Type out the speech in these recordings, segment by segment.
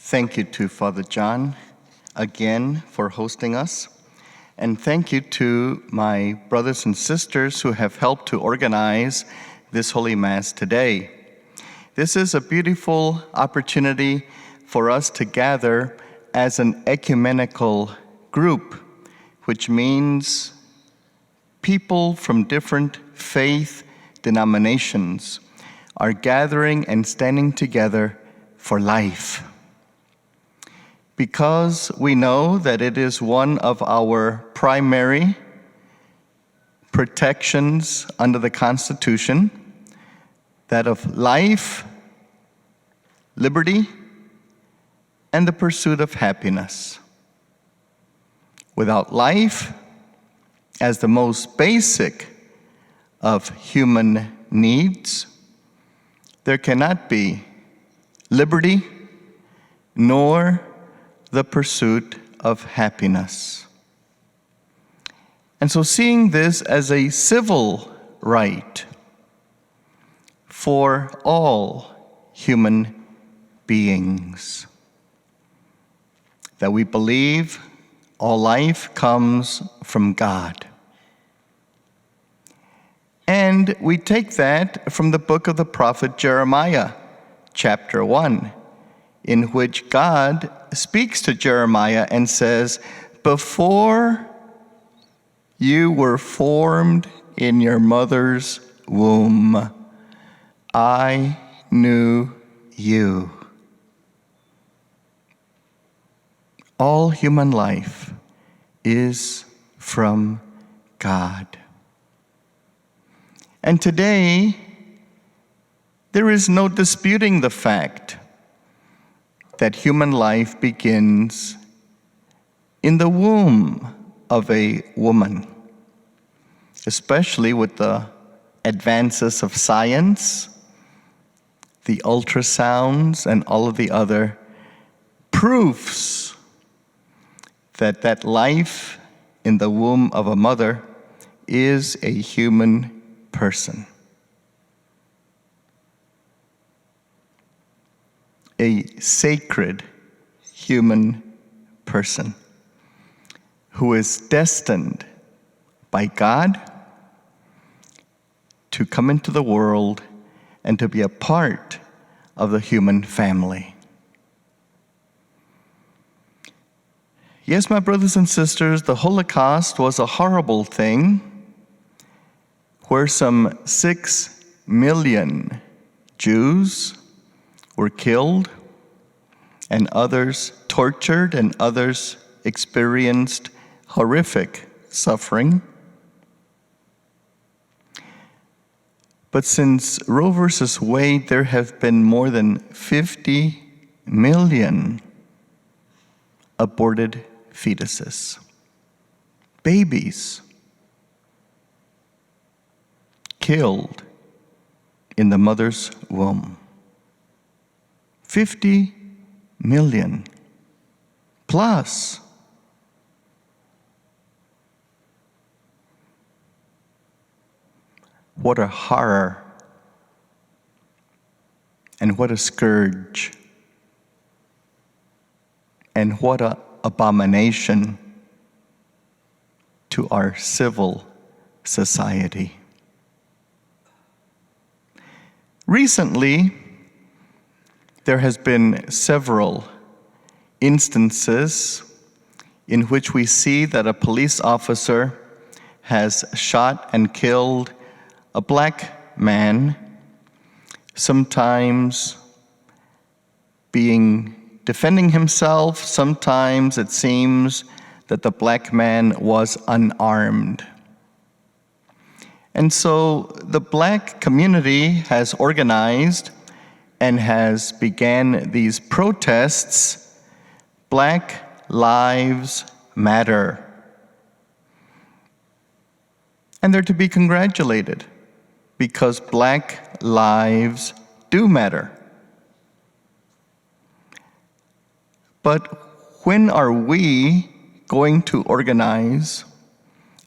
Thank you to Father John again for hosting us. And thank you to my brothers and sisters who have helped to organize this Holy Mass today. This is a beautiful opportunity for us to gather as an ecumenical group, which means people from different faith denominations are gathering and standing together for life. Because we know that it is one of our primary protections under the Constitution, that of life, liberty, and the pursuit of happiness. Without life, as the most basic of human needs, there cannot be liberty nor the pursuit of happiness. And so seeing this as a civil right for all human beings, that we believe all life comes from God. And we take that from the book of the prophet Jeremiah, chapter 1, in which God speaks to Jeremiah and says, "Before you were formed in your mother's womb, I knew you." All human life is from God. And today, there is no disputing the fact that human life begins in the womb of a woman, especially with the advances of science, the ultrasounds, and all of the other proofs that life in the womb of a mother is a human person. A sacred human person who is destined by God to come into the world and to be a part of the human family. Yes, my brothers and sisters, the Holocaust was a horrible thing where some 6 million Jews were killed, and others tortured, and others experienced horrific suffering. But since Roe versus Wade, there have been more than 50 million aborted fetuses, babies killed in the mother's womb. 50 million plus. What a horror and what a scourge and what an abomination to our civil society. Recently, there has been several instances in which we see that a police officer has shot and killed a black man, sometimes defending himself, sometimes it seems that the black man was unarmed. And so the black community has organized and has began these protests, Black Lives Matter. And they're to be congratulated because black lives do matter. But when are we going to organize,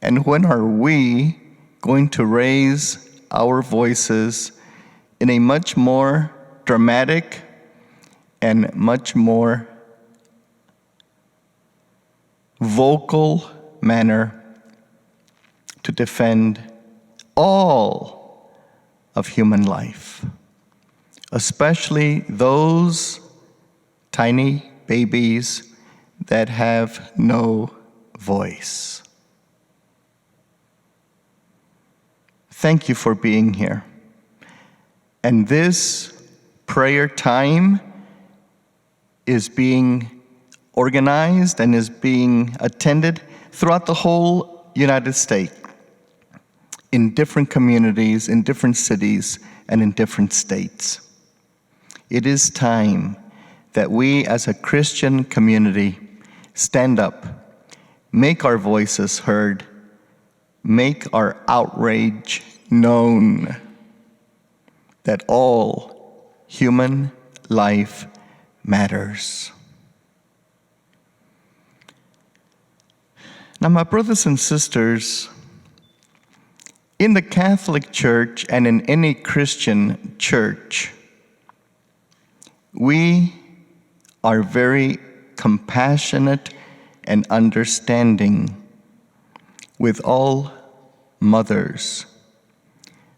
and when are we going to raise our voices in a much more dramatic and much more vocal manner to defend all of human life, especially those tiny babies that have no voice. Thank you for being here. And this prayer time is being organized and is being attended throughout the whole United States, in different communities, in different cities, and in different states. It is time that we as a Christian community stand up, make our voices heard, make our outrage known that all human life matters. Now, my brothers and sisters, in the Catholic Church and in any Christian church, we are very compassionate and understanding with all mothers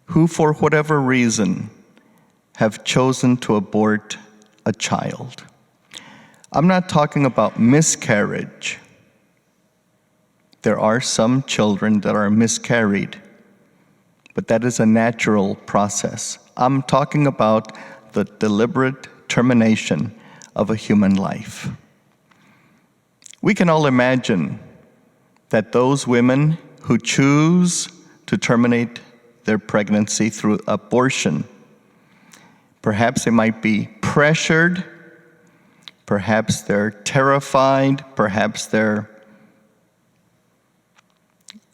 who, for whatever reason, have chosen to abort a child. I'm not talking about miscarriage. There are some children that are miscarried, but that is a natural process. I'm talking about the deliberate termination of a human life. We can all imagine that those women who choose to terminate their pregnancy through abortion, perhaps they might be pressured, perhaps they're terrified, perhaps they're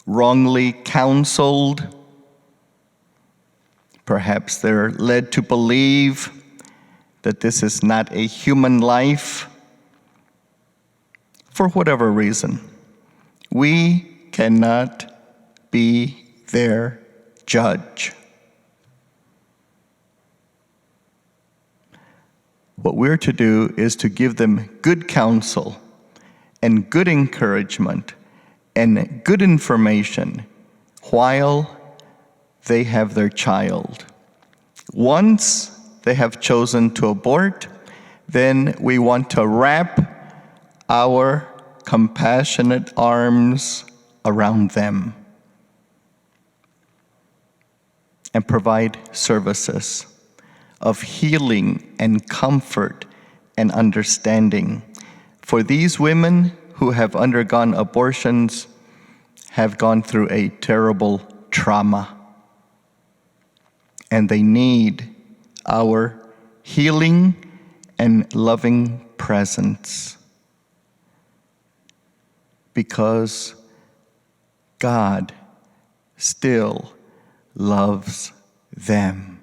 wrongly counseled, perhaps they're led to believe that this is not a human life. For whatever reason, we cannot be their judge. What we're to do is to give them good counsel and good encouragement and good information while they have their child. Once they have chosen to abort, then we want to wrap our compassionate arms around them and provide services of healing and comfort and understanding. For these women who have undergone abortions have gone through a terrible trauma, and they need our healing and loving presence, because God still loves them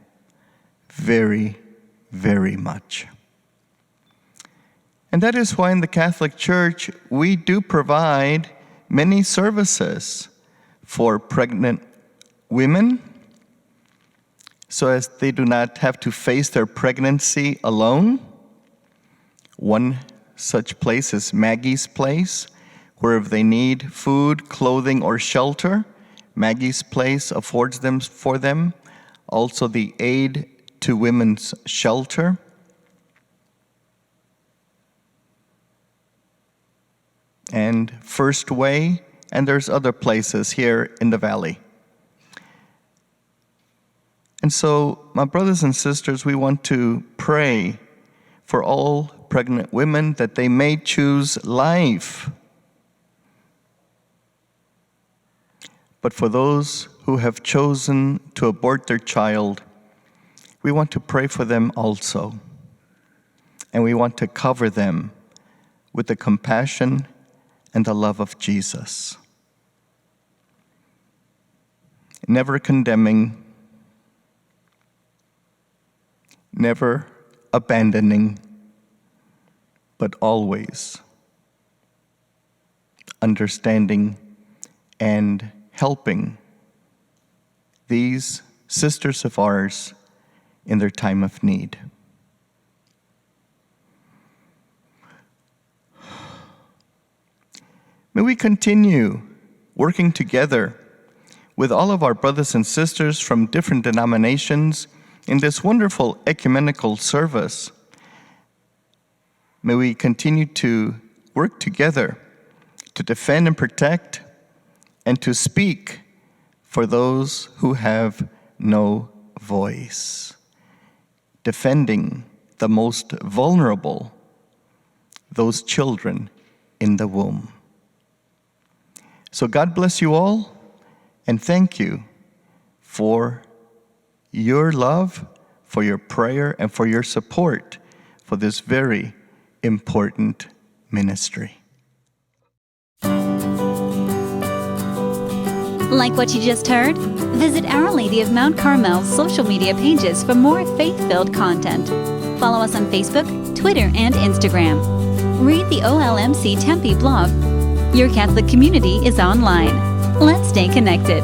very, very much. And that is why in the Catholic Church we do provide many services for pregnant women, so as they do not have to face their pregnancy alone. One such place is Maggie's Place, where if they need food, clothing, or shelter, Maggie's Place affords them for them. Also the Aid to Women's Shelter. And First Way, and there's other places here in the valley. And so, my brothers and sisters, we want to pray for all pregnant women that they may choose life. But for those who have chosen to abort their child, we want to pray for them also. And we want to cover them with the compassion and the love of Jesus. Never condemning, never abandoning, but always understanding and helping these sisters of ours in their time of need. May we continue working together with all of our brothers and sisters from different denominations in this wonderful ecumenical service. May we continue to work together to defend and protect and to speak for those who have no voice, defending the most vulnerable, those children in the womb. So God bless you all, and thank you for your love, for your prayer, and for your support for this very important ministry. Like what you just heard? Visit Our Lady of Mount Carmel's social media pages for more faith-filled content. Follow us on Facebook, Twitter, and Instagram. Read the OLMC Tempe blog. Your Catholic community is online. Let's stay connected.